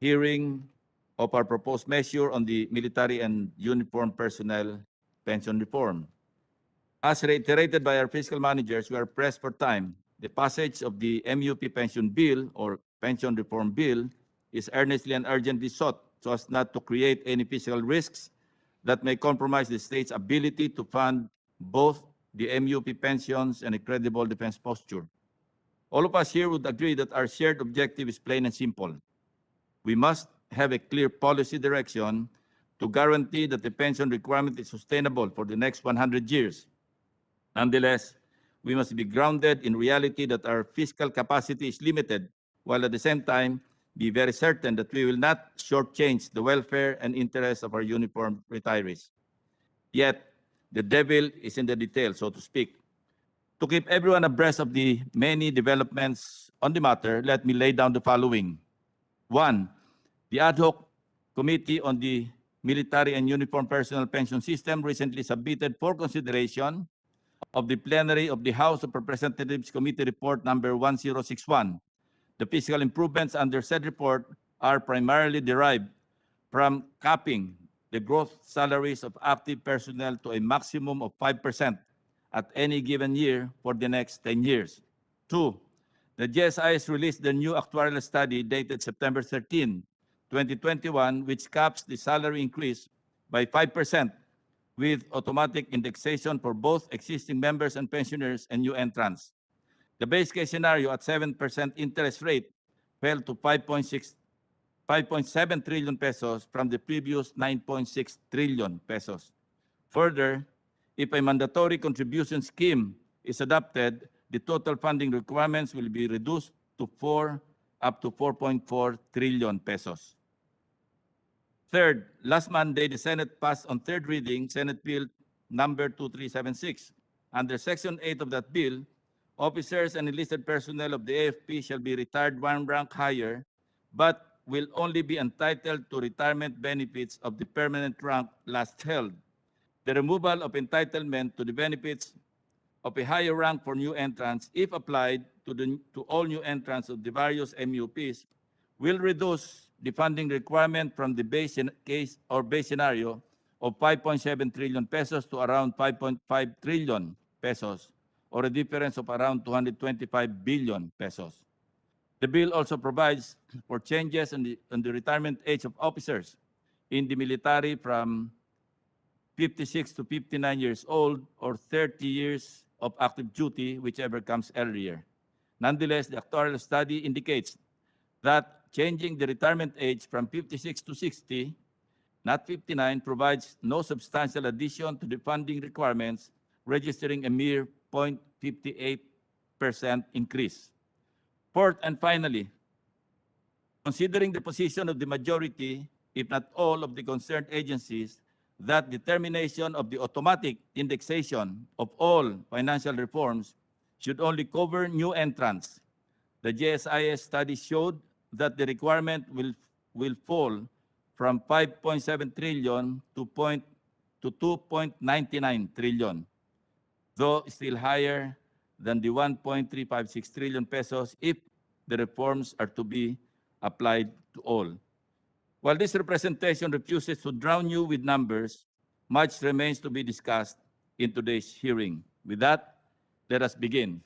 hearing of our proposed measure on the military and uniformed personnel pension reform. As reiterated by our fiscal managers, we are pressed for time. The passage of the MUP pension bill or pension reform bill is earnestly and urgently sought so as not to create any fiscal risks that may compromise the state's ability to fund both the MUP pensions and a credible defense posture. All of us here would agree that our shared objective is plain and simple. We must have a clear policy direction to guarantee that the pension requirement is sustainable for the next 100 years. Nonetheless, we must be grounded in reality that our fiscal capacity is limited, while at the same time be very certain that we will not shortchange the welfare and interests of our uniformed retirees. Yet, the devil is in the details, so to speak. To keep everyone abreast of the many developments on the matter, let me lay down the following. One, the ad hoc committee on the military and uniformed personnel pension system recently submitted for consideration of the plenary of the House of Representatives Committee Report number 1061. The fiscal improvements under said report are primarily derived from capping the growth salaries of active personnel to a maximum of 5% at any given year for the next 10 years. Two, the GSIS released the new actuarial study dated September 13, 2021, which caps the salary increase by 5% with automatic indexation for both existing members and pensioners and new entrants. The base case scenario at 7% interest rate fell to 5.7 trillion pesos from the previous 9.6 trillion pesos. Further, if a mandatory contribution scheme is adopted, the total funding requirements will be reduced to up to 4.4 trillion pesos. Third, last Monday, the Senate passed on third reading Senate Bill number 2376. Under Section 8 of that bill, officers and enlisted personnel of the AFP shall be retired one rank higher, but will only be entitled to retirement benefits of the permanent rank last held. The removal of entitlement to the benefits of a higher rank for new entrants, if applied to all new entrants of the various MUPs, will reduce the funding requirement from the base case or base scenario of 5.7 trillion pesos to around 5.5 trillion pesos, or a difference of around 225 billion pesos. The bill also provides for changes in the retirement age of officers in the military from 56 to 59 years old or 30 years of active duty, whichever comes earlier. Nonetheless, the actuarial study indicates that changing the retirement age from 56 to 60, not 59, provides no substantial addition to the funding requirements, registering a mere 0.58% increase. Fourth and finally, considering the position of the majority, if not all, of the concerned agencies, that determination of the automatic indexation of all financial reforms should only cover new entrants. The GSIS study showed that the requirement will fall from 5.7 trillion to 2.99 trillion, though still higher than the 1.356 trillion pesos if the reforms are to be applied to all. While this representation refuses to drown you with numbers, much remains to be discussed in today's hearing. With that, let us begin.